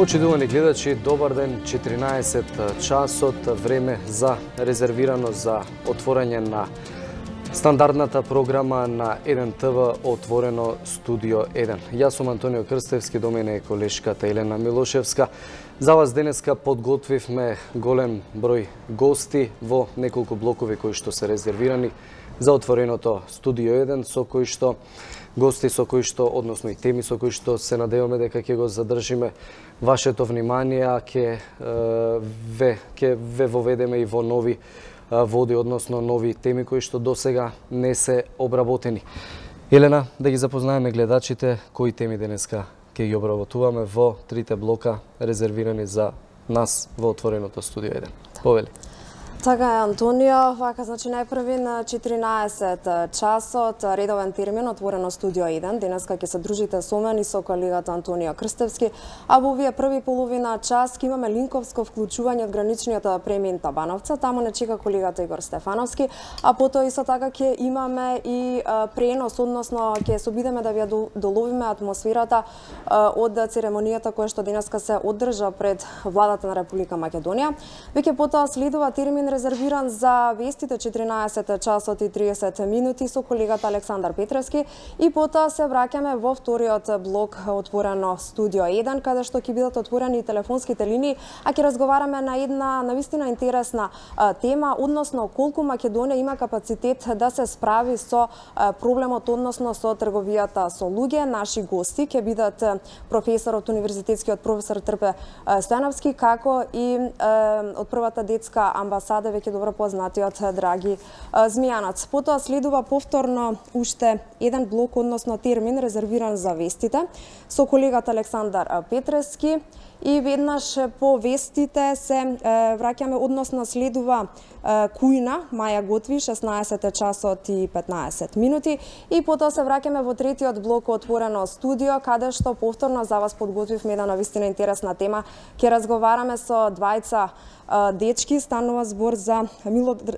Почитувани гледачи, добар ден, 14 часот, време за резервирано за отворање на стандардната програма на 1 ТВ Отворено Студио 1. Јас сум Антонио Крстевски, до мене е колешката Елена Милошевска. За вас денеска подготвивме голем број гости во неколку блокови кои што се резервирани за Отвореното Студио 1, со кои што гости со кои што, односно и теми со кои што се надеваме дека ќе го задржиме вашето внимание, ќе ве воведеме и во нови води, односно нови теми кои што досега не се обработени. Елена, да ги запознаеме гледачите кои теми денеска ќе ги обработуваме во трите блока резервирани за нас во Отвореното Студио 1. Повели. Така е, Антонио. Вака, значи, најпрви на 14 часот, редовен термин, Отворено Студио 1. Денеска ќе се дружите со мен и со колегата Антонио Крстевски. А во овие први половина час ќе имаме линковско вклучување од граничниот премин Табановца. Таму не чека колегата Игор Стефановски. А потоа исто така ќе имаме и пренос, односно ќе се обидеме да ви доловиме атмосферата од церемонијата која што денеска се одржа пред владата на Република Македонија. Веќе потоа следува термин резервиран за вестите 14 часот и 30 минути со колегата Александар Петревски и потоа се враќаме во вториот блок Отворено Студио 1, каде што ќе бидат отворени телефонските линии, а ќе разговараме на една навистина интересна тема, односно колку Македонија има капацитет да се справи со проблемот, односно со трговијата со луѓе. Наши гости ќе бидат професорот, универзитетскиот професор Трпе Стојановски, како и од првата детска амбасада веќе добро познатиот Драги Змијанац. Потоа следува повторно уште еден блок, односно термин резервиран за вестите со колегата Александар Петревски. И веднаш по вестите се враќаме, односно следува Кујна, Маја Готви, 16 часот и 15 минути. И потоа се враќаме во третиот блок Отворено Студио, каде што повторно за вас подготвивме една навистина интересна тема. Ќе разговараме со двајца дечки, станува збор за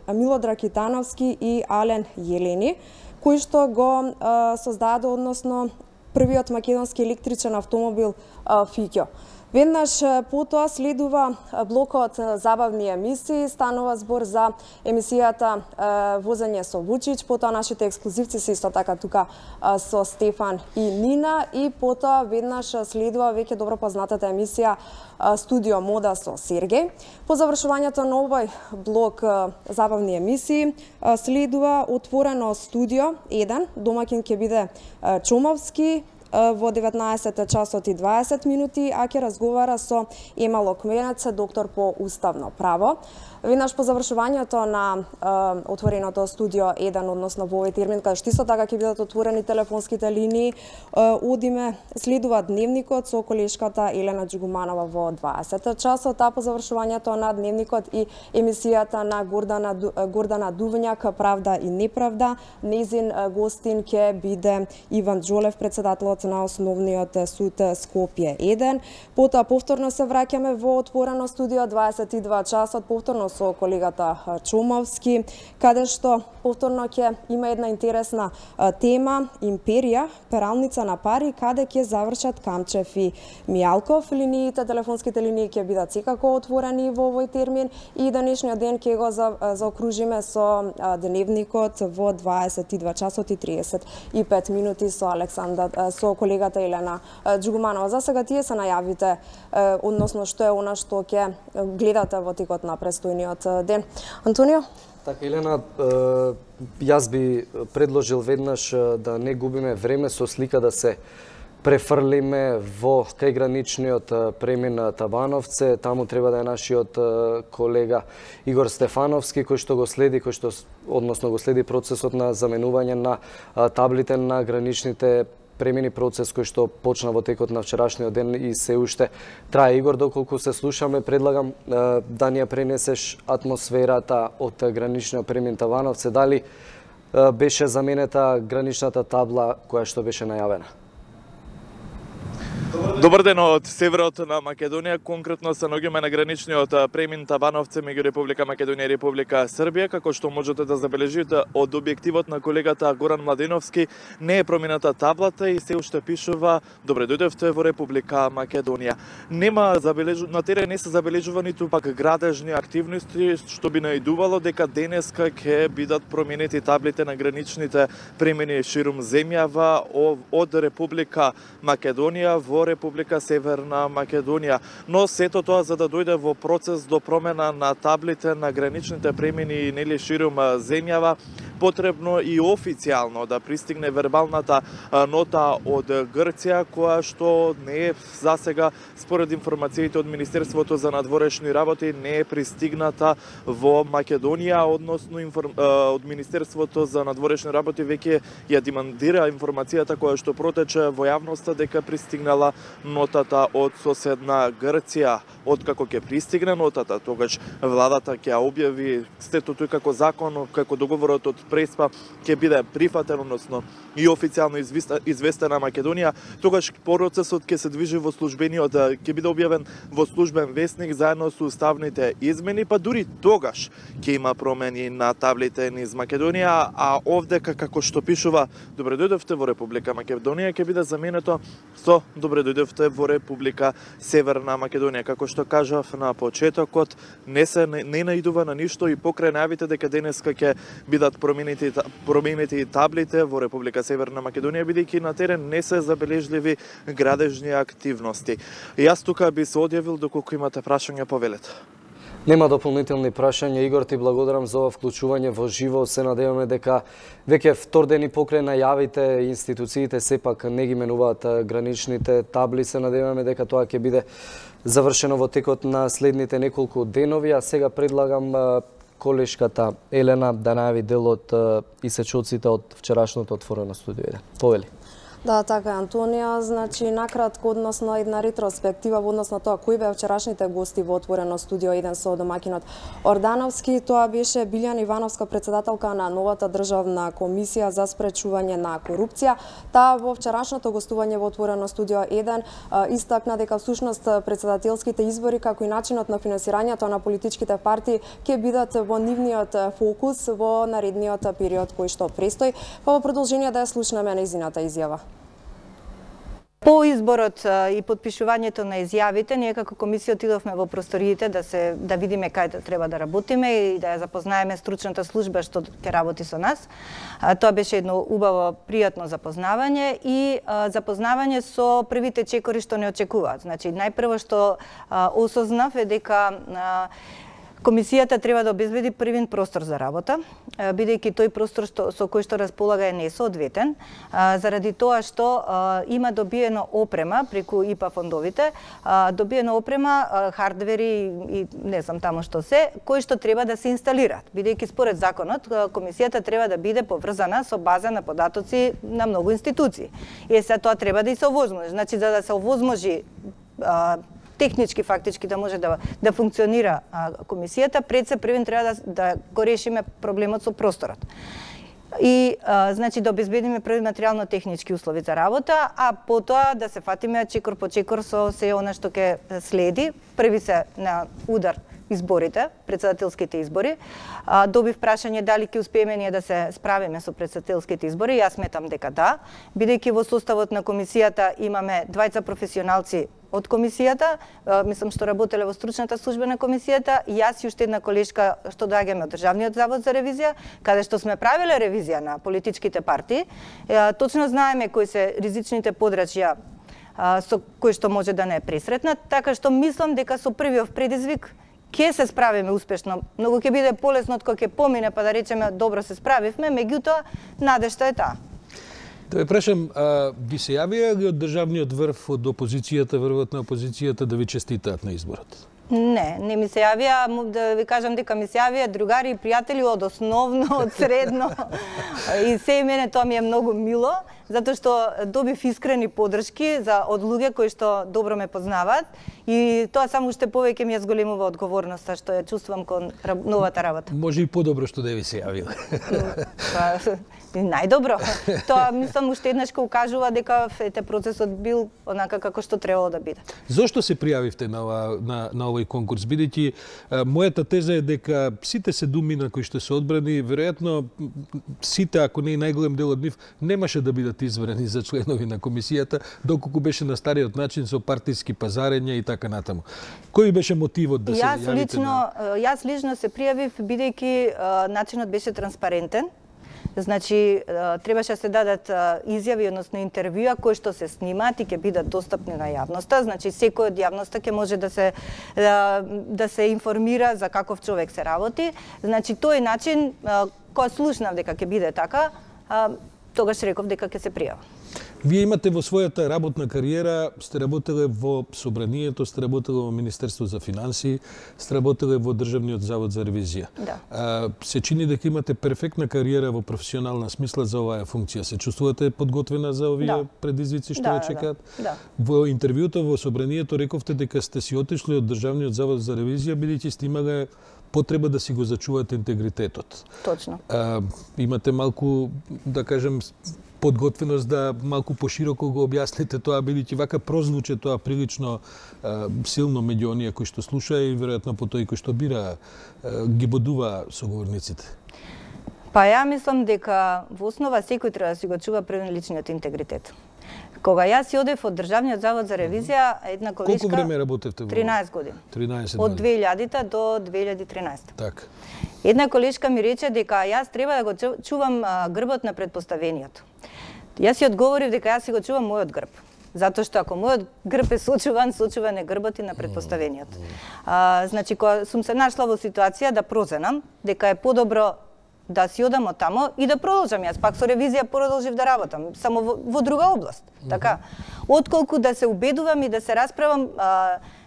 Милодраг Китановски и Ален Јелени, кои што го создаде, односно првиот македонски електричен автомобил Фиќо. Веднаш потоа следува блокот забавни емисии, станува збор за емисијата Возење со Вучич, потоа нашите ексклузивци се исто така тука со Стефан и Нина, и потоа веднаш следува веќе добро познатата емисија Студио Мода со Сергеј. По завршувањето на овој блок забавни емисии следува Отворено Студио 1, домаќин ќе биде Чомовски, во 19 часот и 20 минути, а ќе разговара со Ема Локменец, доктор по уставно право. Веднаш по завршувањето на Отвореното Студио 1, односно во овој термин, каде што исто така ќе бидат отворени телефонските линии, одиме, следува Дневникот со колешката Елена Джугуманова во 20 часот, а по завршувањето на Дневникот и емисијата на Гордана Дувњак, Правда и неправда, незин гостин ќе биде Иван Џолев, председателот на Основниот суд Скопје 1. Потоа повторно се враќаме во Отворено Студио 22 часот, повторно со колегата Чомовски, каде што повторно ќе има една интересна тема, империја, пералница на пари, каде ќе завршат Камчев и Мијалков. Линиите, телефонските линии ќе бидат секако отворени во овој термин и денешниот ден ќе го заокружиме со Дневникот во 22 часот и 35 минути со колегата Елена Джугуманова. За сега тие се најавите, односно што е она што ќе гледате во текот на престојниот ден. Антонио? Така, Елена, јас би предложил веднаш да не губиме време со слика да се префрлиме во кај граничниот премин Табановце. Таму треба да е нашиот колега Игор Стефановски, кој што го следи, односно го следи процесот на заменување на таблите на граничните премини, процес кој што почна во текот на вчерашниот ден и се уште трае. Игор, доколку се слушаме, предлагам да ни ја пренесеш атмосферата од граничниот премин Табановце. Дали беше заменета граничната табла која што беше најавена? Добар ден од северот на Македонија, конкретно се наоѓаме на граничниот премин Табановци меѓу Република Македонија и Република Србија. Како што можете да забележите од објективот на колегата Горан Младеновски, не е промината таблата и се уште пишува "Добре дојдовте во Република Македонија". На терен не се забележува ниту пак градежни активности, што би наидувало дека денеска ќе бидат променети таблите на граничните премини ширум земјава од Република Македонија во Република Северна Македонија. Но сето тоа за да дојде во процес до промена на таблите на граничните премини нели ширум земјава, потребно и официјално да пристигне вербалната нота од Грција, која што не е засега, според информациите од Министерството за надворешни работи, не е пристигната во Македонија, односно од Министерството за надворешни работи веќе ја демантира информацијата која што протече во јавноста дека пристигнала нотата од соседна Грција. Откако ќе пристигне нотата, тогаш владата ќе објави статутот како закон, како договорот од Преспа ќе биде прифатен, односно и официјално известена Македонија, тогаш процесот ќе се движи во службениот, ќе биде објавен во службен весник заедно со уставните измени, па дури тогаш ќе има промени на таблите низ Македонија, а овде како што пишува "Добре дојдовте во Република Македонија" ќе биде заменето со "Добре дојдовте во Република Северна Македонија". Како што кажав на почетокот, не наидува на ништо и покрај најавите дека денеска ќе бидат променети таблите во Република Северна Македонија, бидејќи на терен не се забележливи градежни активности. Јас тука би се одјавил, доколку имате прашања, повелете. Нема дополнителни прашања. Игор, ти благодарам за ова вклучување во живо. Се надеваме дека веќе втор ден и покрај најавите институциите сепак не ги менуваат граничните табли. Се надеваме дека тоа ќе биде завршено во текот на следните неколку денови, а сега предлагам колешката Елена да најави дел од исечоците од вчерашното отворено студио. Повели. Да, така е, Антонија. Значи, накратко, односно една ретроспектива во однос на тоа кои беа вчерашните гости во отворено студио 1 со домаќинот Ордановски. Тоа беше Билјана Ивановска, председателка на новата државна комисија за спречување на корупција. Таа во вчерашното гостување во отворено студио 1 истакна дека всушност председателските избори како и начинот на финансирањето на политичките партии ќе бидат во нивниот фокус во наредниот период кој што престои. Па во продолжение да ја слушнеме нејзината изјава. По изборот и подпишувањето на изјавите, ние како комисија отидовме во просториите да видиме кај треба да работиме и да ја запознаеме стручната служба што ќе работи со нас. Тоа беше едно убаво, пријатно запознавање и запознавање со првите чекори што не очекуваат. Значи, најпрво што осознав е дека комисијата треба да обезбеди првин простор за работа, бидејќи тој простор со кој што располага е несоодветен, заради тоа што има добиено опрема преку ИПА фондовите, добиено опрема, хардвери и не знам таму што се, кои што треба да се инсталираат, бидејќи според законот комисијата треба да биде поврзана со база на податоци на многу институции. И сега тоа треба да и се овозможи. Значи, за да се овозможи технички, фактички да може да функционира комисијата, пред се првен треба да го решиме проблемот со просторот. И значи да обезбедиме први материјално-технички услови за работа, а потоа да се фатиме чекор по чекор со се она што ќе следи. Први се на удар изборите, председателските избори. Добив прашање дали ќе успееме ние да се справиме со председателските избори. Јас сметам дека да, бидејќи во составот на комисијата имаме двајца професионалци од комисијата, мислам што работеле во стручната служба на комисијата, јас и уште една колешка што доаѓаме од Државниот завод за ревизија, каде што сме правеле ревизија на политичките партии, точно знаеме кои се ризичните подрачја со кои што може да не е пресретнат, така што мислам дека со првиот предизвик ќе се справиме успешно. Многу ќе биде полесно кога ќе помине па да речеме добро се справивме, меѓутоа надежта е таа. Да ве прашам, ви се јавија ли од државниот врв од опозицијата, врвот на опозицијата да ви честитаат на изборот? Не ми се јавија, да ви кажам дека ми се јавија другари и пријатели од основно, од средно и се и мене тоа ми е многу мило. затоа што добив искрени поддршки од луѓе кои што добро ме познаваат и тоа само уште повеќе ми ја зголемува одговорноста што ја чувствувам кон новата работа. Може и подобро што да ви се јавил. Најдобро. Тоа мислам уште еднаш кога укажува дека процесот бил онака како што требало да биде. Зошто се пријавивте на овој конкурс? Бидејќи мојата теза е дека сите 7 на кои што се одбрани, веројатно сите, ако не и најголем дел од нив, немаше да бидат избрани за членови на комисијата, доколку беше на стариот начин со партиски пазарења и така натаму. Кој беше мотивот да се јавите Јас лично се пријавив бидејќи начинот беше транспарентен. Значи, требаше да се дадат изјави, односно интервјуа, кои што се снимаат и ќе бидат достапни на јавноста. Значи, секој од јавноста ќе може да се информира за каков човек се работи. Значи, тој начин, кога слушнав дека ќе биде така, тогаш реков дека ќе се пријава. Вие имате во својата работна кариера, сте работеле во Собранието, сте работеле во Министерство за финансии, сте работеле во Државниот завод за ревизија. Да. Се чини дека имате перфектна кариера во професионална смисла за оваа функција. Се чувствувате подготвена за овие предизвици што ве чекаат? Да. Во интервјуто во Собранието рековте дека сте си отишли од Државниот завод за ревизија бидејќи сте имале потреба да си го зачувате интегритетот. Точно. Имате малку, да кажем, подготвеност да малку пошироко го објасните тоа, бидејќи вака прозвуче тоа прилично силно меѓу оние кои што слуша и веројатно по тој кој што бира ги бодува соговорниците. Па ја мислам дека во основа секој треба да си го чува прв личниот интегритет. Кога јас си одев од Државниот завод за ревизија, една колешка... Колку време работевте во? 13 години. 13 години. Од 2000-та до 2013. Така. Една колешка ми рече дека јас треба да го чувам грбот на предпоставението. Јас си одговорив дека јас си го чувам мојот грб. Затоа што ако мојот грб е сочуван е грбот и на предпоставението. Значи, кога сум се нашла во ситуација да прозенам дека е подобро да си одам од тамо и да продолжам. Јас пак со ревизија продолжив да работам, само во друга област. Така, отколку да се убедувам и да се расправам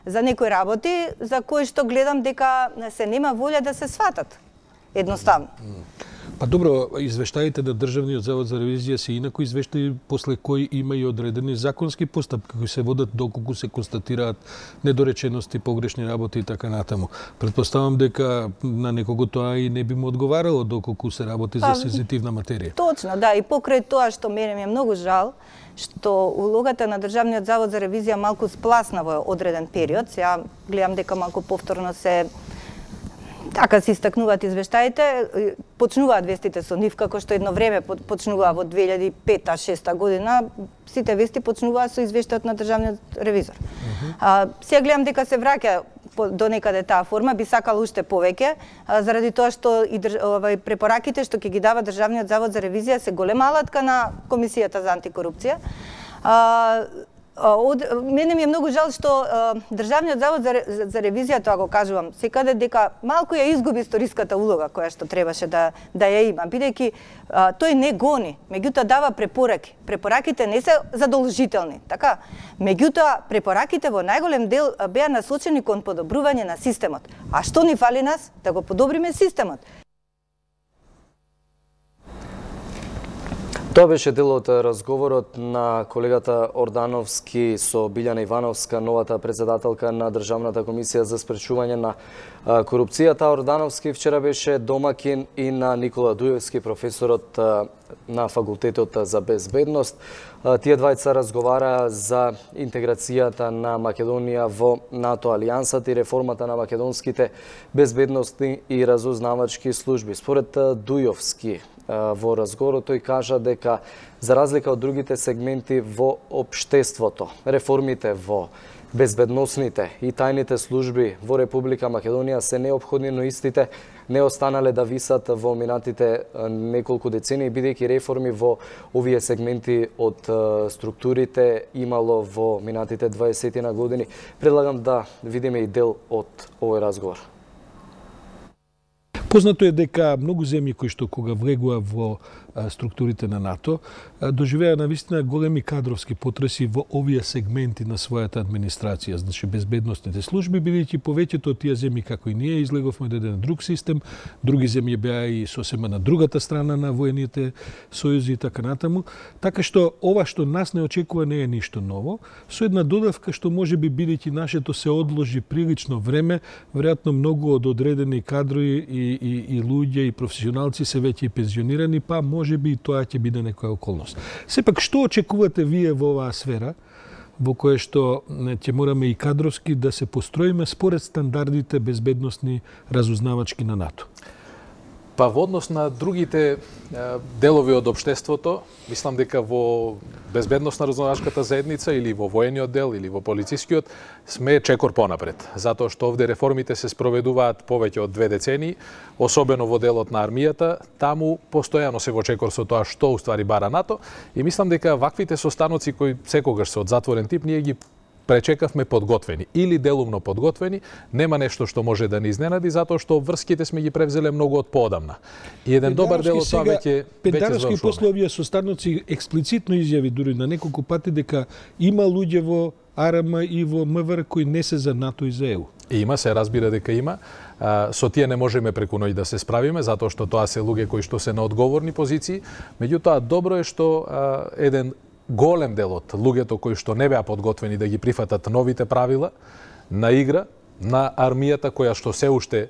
за некои работи за кои што гледам дека се нема волја да се сватат. Едноставно. Па добро, извештаите на Државниот завод за ревизија се инако извештаи после кои има и одредени законски постапки кои се водат доколку се констатираат недоречености, погрешни работи и така натаму. Претпоставам дека на некого тоа и не би му одговарало доколку се работи за сензитивна материја. Точно, да, и покрај тоа што мене ми е многу жал, што улогата на Државниот завод за ревизија малку спласна во одреден период. Сега гледам дека малку повторно се така се истакнуваат извештаите, почнуваат вестите со нив, како што едно време почнуваа во 2005-2006 година, сите вести почнуваа со извештајот на државниот ревизор. Сега гледам дека се враќа до некаде таа форма, би сакал уште повеќе, заради тоа што и препораките што ќе ги дава Државниот завод за ревизија се голема алатка на Комисијата за антикорупција. Мене ми е многу жал што Државниот завод за ревизија, тоа го кажувам секаде, дека малку ја изгуби историската улога која што требаше да ја има, бидејќи тој не гони, меѓутоа дава препораки. Препораките не се задолжителни, така? Меѓутоа препораките во најголем дел беа насочени кон подобрување на системот. А што ни фали нас? Да го подобриме системот. Тоа беше дел од разговорот на колегата Ордановски со Билјана Ивановска, новата председателка на Државната комисија за спречување на корупцијата. Ордановски вчера беше домакин и на Никола Дуевски, професорот на факултетот за безбедност. Тие двајца разговараа за интеграцијата на Македонија во НАТО алијансата и реформата на македонските безбедностни и разузнавачки служби. Според Дуевски, во разговорот тој кажа дека за разлика од другите сегменти во општеството, реформите во безбедносните и тајните служби во Република Македонија се неопходни, но истите не останале да висат во минатите неколку децении, бидејќи реформи во овие сегменти од структурите имало во минатите 20 на години. Предлагам да видиме и дел од овој разговор. Познато е дека многу земји кои што кога влегува во структурите на НАТО доживеа навистина големи кадровски потреси во овие сегменти на својата администрација, значи безбедносните служби, бидејќи повеќето од тие земји како и ние излеговме од еден друг систем, други земји беа и сосема на другата страна на воените сојузи и така натаму, така што ова што нас не очекува не е ништо ново, со една додавка што можеби бидејќи нашето се одложи прилично време, веројатно многу од одредени кадрови и луѓе и професионалци се веќе и пензионирани, па можеби и тоа ќе биде некоја околност. Сепак, што очекувате вие во оваа сфера, во која што ќе мораме и кадровски да се построиме според стандардите безбедносни разузнавачки на НАТО? Па во однос на другите делови од општеството, мислам дека во безбедносна разузнавачката заедница или во воениот дел или во полицискиот сме чекор понапред, затоа што овде реформите се спроведуваат повеќе од 2 децении, особено во делот на армијата, таму постојано се во чекор со тоа што уствари бара НАТО и мислам дека ваквите состаноци кои секогаш се од затворен тип, ние ги пречекавме подготвени или делумно подготвени, нема нешто што може да ни изненади затоа што врските сме ги превзеле многу од поодамна. И еден добар дел од тоа веќе Пентаровски после овие состаноци експлицитно изјави дури на неколку пати дека има луѓе во АРМ и во МВР кои не се за НАТО и за ЕУ. Има, се разбира дека има. Со тие не можеме преку ноќ да се справиме, затоа што тоа се луѓе кои што се на одговорни позиции. Меѓутоа, добро е што еден голем дел од луѓето кои што не беа подготвени да ги прифатат новите правила на игра на армијата која што се уште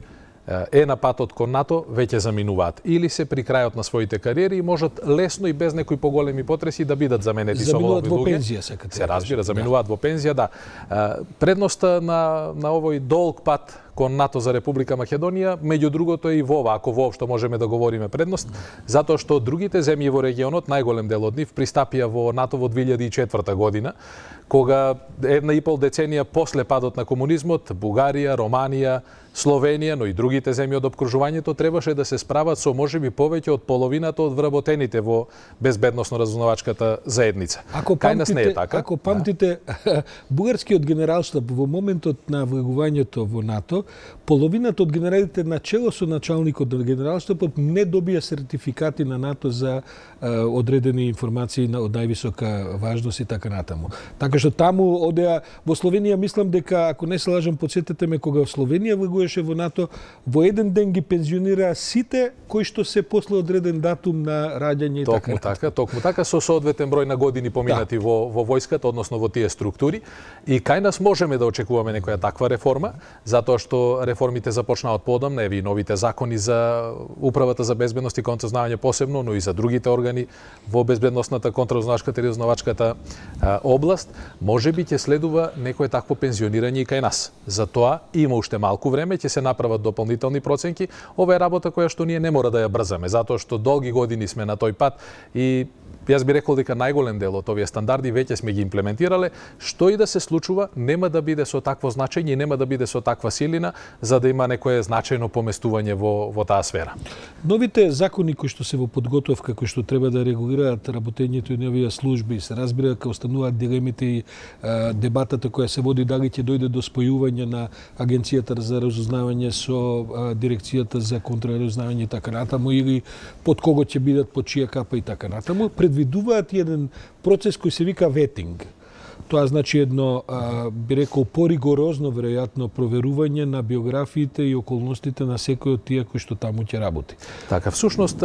е на патот кон НАТО, веќе заминуваат. Или се при крајот на своите кариери и можат лесно и без некои поголеми потреси да бидат заменети со овој луѓе. Заминуваат во пензија, сакате. Се разбира, заминуваат во пензија, да. Предноста на овој долг пат кон НАТО за Република Македонија, меѓу другото и во ова, ако воопшто можеме да говориме предност, затоа што другите земји во регионот, најголем дел од нив, пристапија во НАТО во 2004 година, кога 1,5 деценија после падот на комунизмот, Бугарија, Романија, Словенија, но и другите земји од опкружувањето требаше да се справат со можеби повеќе од половината од вработените во безбедносно-разузнавачката заедница. Кај нас не е така. Ако памтите, бугарскиот генералштаб во моментот на влегувањето во НАТО, половината од генералите начело со началникот на генералштабот не добија сертификати на НАТО за одредени информации од највисока важност и така натаму. Така што таму одеа во Словенија, мислам дека ако не се лажам, подсетете ме, кога Словенија влегуваше во НАТО, во еден ден ги пензионираа сите кои што се после одреден датум на раѓање и така. Токму така со соодветен број на години поминати во војската, односно во тие структури. И кај нас можеме да очекуваме некоја таква реформа, затоа што реформите започнаа од поодамна, еве и новите закони за управата за безбедност и контразнавање посебно, но и за другите органи во безбедносната, контразнавачката и разузнавачката област, можеби ќе следува некое такво пензионирање и кај нас. Затоа има уште малку време, ќе се направат дополнителни проценки. Ова е работа која што ние не мора да ја брзаме, затоа што долги години сме на тој пат и јас би рекол дека најголем дел од овие стандарди веќе сме ги имплементирале, што и да се случува, нема да биде со такво значење и нема да биде со таква силина за да има некое значајно поместување во таа сфера. Новите закони кои што се во подготовка, кои што треба да регулираат работењето на овие служби, се разбира дека остануваат дилемите и дебатата која се води дали ќе дојде до спојување на Агенцијата за разузнавање со Дирекцијата за контраразузнавање и така натаму, или под кого ќе бидат, под чија капа и така натаму. Предвидуваат еден процес кој се вика ветинг. Тоа значи едно, би рекол, поригорозно, веројатно, проверување на биографиите и околностите на секој од тие кои што таму ќе работи. Така, всушност,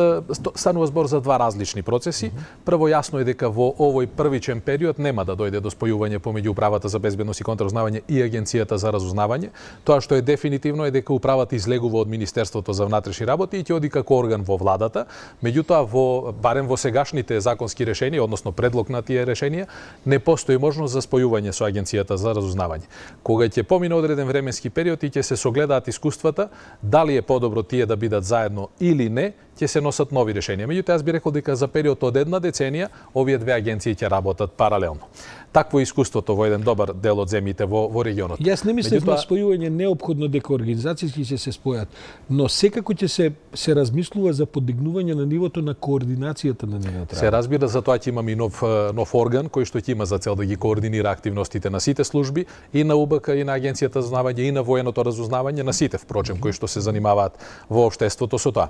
станува збор за два различни процеси. Прво, јасно е дека во овој првичен период нема да дојде до спојување помеѓу Управата за безбедност и контраразузнавање и Агенцијата за разузнавање. Тоа што е дефинитивно е дека Управата излегува од Министерството за внатрешни работи и ќе оди како орган во владата. Меѓутоа, барем во сегашните законски решенија, односно предлог на тие решенија, не постои можност за спојување со Агенцијата за разузнавање. Кога ќе помине одреден временски период и ќе се согледаат искуствата, дали е подобро тие да бидат заедно или не, ќе се носат нови решенија. Меѓутоа, јас би рекол дека за период од една деценија овие две агенции ќе работат паралелно. Такво искуството во еден добар дел од земјите во регионот. Јас не мислев на спојување неопходно дека организацијски ќе се спојат, но секако ќе се размислува за подигнување на нивото на координацијата на нивната. Се разбира, за тоа ќе имаме и нов орган кој што ќе има за цел да ги координира активностите на сите служби, и на УБК, и на Агенцијата за разузнавање, и на военото разузнавање, на сите впрочем кои што се занимаваат во општеството со тоа.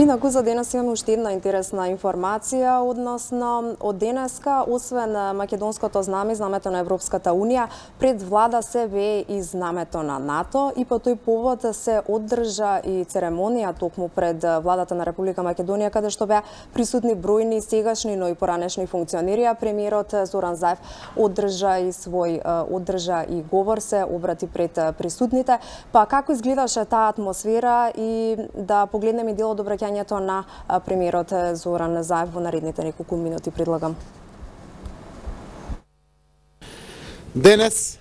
Инаку за денес имаме уште една интересна информација, односно од денеска, освен македонското знаме, знамето на Европската Унија, пред влада се вее и знамето на НАТО, и по тој повод се одржа и церемонија токму пред владата на Република Македонија, каде што беа присутни бројни сегашни, но и поранешни функционери. Премиерот Зоран Заев одржа и говор, се обрати пред присутните. Па како изгледаше таа атмосфера, и да погледнеме и дел од обраќањето на премиерот Зоран Заев во наредните неколку минути, предлагам. Денес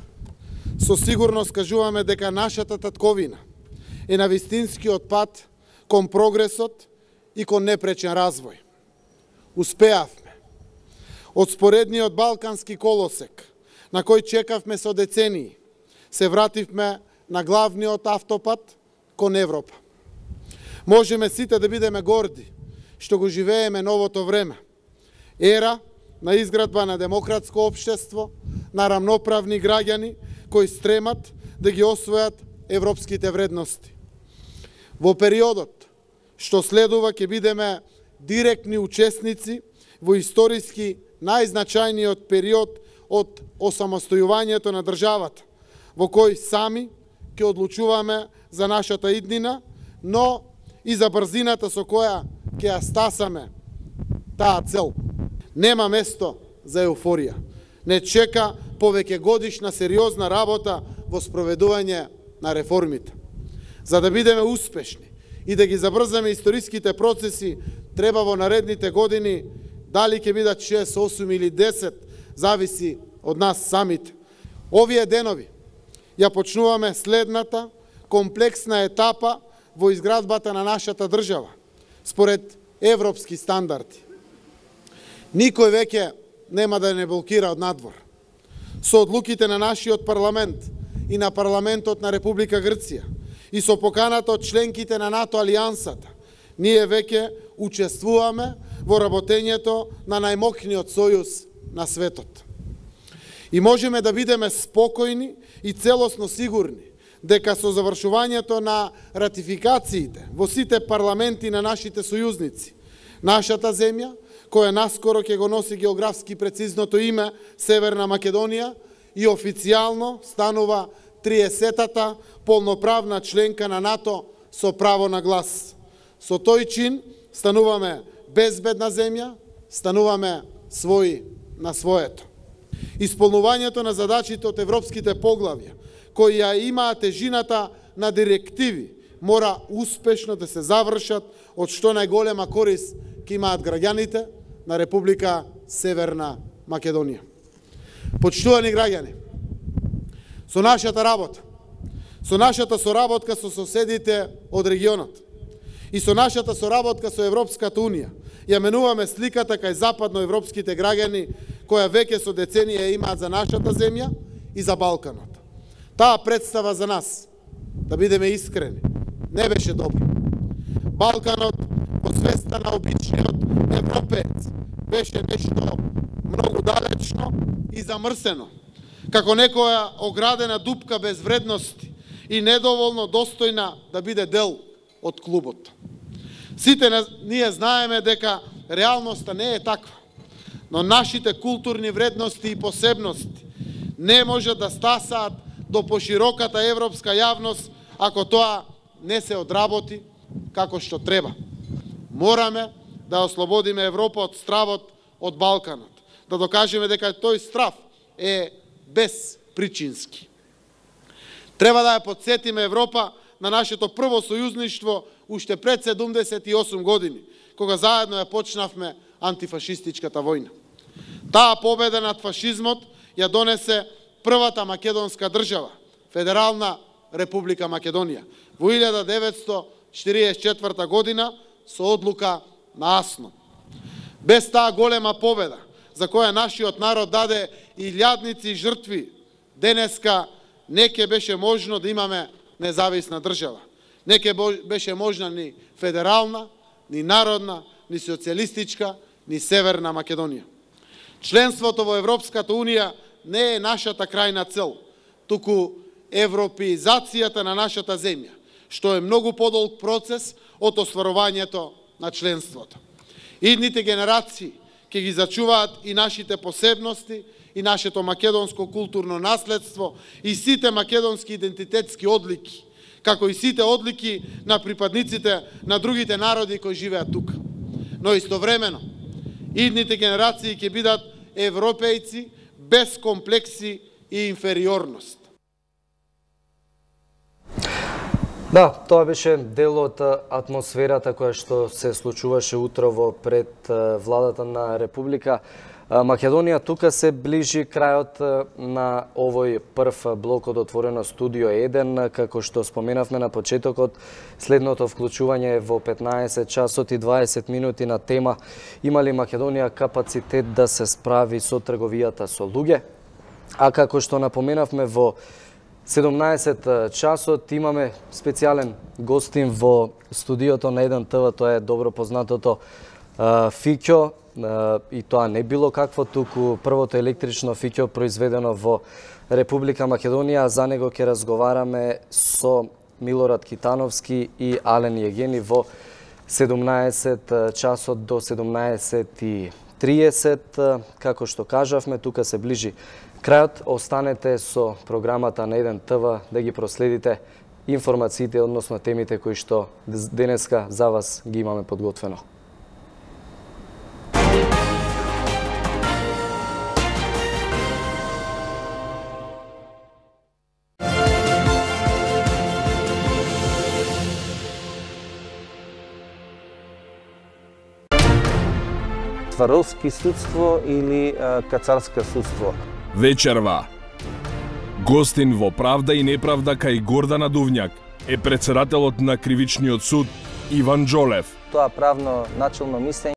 со сигурност кажуваме дека нашата татковина е на вистинскиот пат кон прогресот и кон непречен развој. Успеавме. Од споредниот балкански колосек, на кој чекавме со децении, се вративме на главниот автопат кон Европа. Можеме сите да бидеме горди што го живееме новото време. Ера на изградба на демократско општество, на рамноправни граѓани кои стремат да ги освојат европските вредности. Во периодот што следува ќе бидеме директни учесници во историски најзначајниот период од осамостојувањето на државата, во кој сами ќе одлучуваме за нашата иднина, но и за брзината со која ќе ја стасаме таа цел. Нема место за еуфорија. Не чека повеќе годишна сериозна работа во спроведување на реформите. За да бидеме успешни и да ги забрзаме историските процеси, треба во наредните години, дали ќе бидат 6, 8 или 10, зависи од нас самите. Овие денови ја почнуваме следната комплексна етапа во изградбата на нашата држава, според европски стандарди. Никој веќе нема да не блокира од надвор. Со одлуките на нашиот парламент и на парламентот на Република Грција и со поканата од членките на НАТО алијансата, ние веќе учествуваме во работењето на најмокниот сојуз на светот. И можеме да бидеме спокојни и целосно сигурни дека со завршувањето на ратификациите во сите парламенти на нашите сојузници, нашата земја, која наскоро ќе го носи географски прецизното име Северна Македонија, и официјално станува 30-та полноправна членка на НАТО со право на глас. Со тој чин стануваме безбедна земја, стануваме своји на своето. Исполнувањето на задачите од европските поглавја, кои ја имаат тежината на директиви, мора успешно да се завршат, од што најголема корист ќе имаат граѓаните на Република Северна Македонија. Почитувани граѓани, со нашата работа, со нашата соработка со соседите од регионот и со нашата соработка со Европската Унија, ја менуваме сликата кај западноевропските граѓани, која веќе со деценија имаат за нашата земја и за Балканот. Таа представа за нас, да бидеме искрени, не беше добра. Балканот, во свеста на обичниот европеец, беше нешто многу далечно и замрсено, како некоја оградена дупка без вредности и недоволно достојна да биде дел од клубот. Сите ние знаеме дека реалноста не е таква, но нашите културни вредности и посебности не можат да стасаат до пошироката европска јавност ако тоа не се одработи како што треба. Мораме да ослободиме Европа од стравот од Балканот, да докажеме дека тој страв е безпричински. Треба да ја подсетиме Европа на нашето прво сојузништво уште пред 78 години, кога заедно ја почнавме антифашистичката војна. Таа победа над фашизмот ја донесе првата македонска држава, Федерална Република Македонија во 1944 година со одлука на Асно. Без таа голема победа, за која нашиот народ даде илјадници жртви, денеска не ќе беше можно да имаме независна држава. Не ќе беше можна ни федерална, ни народна, ни социјалистичка, ни Северна Македонија. Членството во Европската Унија не е нашата крајна цел, туку европеизацијата на нашата земја, што е многу подолг процес од остварувањето на членството. Идните генерации ќе ги зачуваат и нашите посебности, и нашето македонско културно наследство, и сите македонски идентитетски одлики, како и сите одлики на припадниците на другите народи кои живеат тука. Но истовремено, идните генерации ќе бидат европејци без комплекси и инфериорност. Да, тоа беше дел од атмосферата која што се случуваше утрово пред владата на Република Македонија. Тука се ближи крајот на овој прв блок од отворено студио 1, како што споменавме на почетокот. Следното вклучување е во 15 часот и 20 минути на тема има ли Македонија капацитет да се справи со трговијата со луѓе? А како што напоменавме во 17 часот имаме специјален гостин во студиото на 1 ТВ, тоа е добро познатото фиќо, и тоа не било какво, туку првото електрично фиќо произведено во Република Македонија. За него ќе разговараме со Милорад Китановски и Ален Јегени во 17 часот до 17:30. Како што кажавме, тука се ближи крајот. Останете со програмата на 1 ТВ да ги проследите информациите, односно темите кои што денеска за вас ги имаме подготвено. Тваровски судство или Кацарска судство. Вечерва. Гостин во Правда и неправда кај Гордана Дувњак е претседателот на Кривичниот суд Иван Джолев. Тоа правно начелно мислење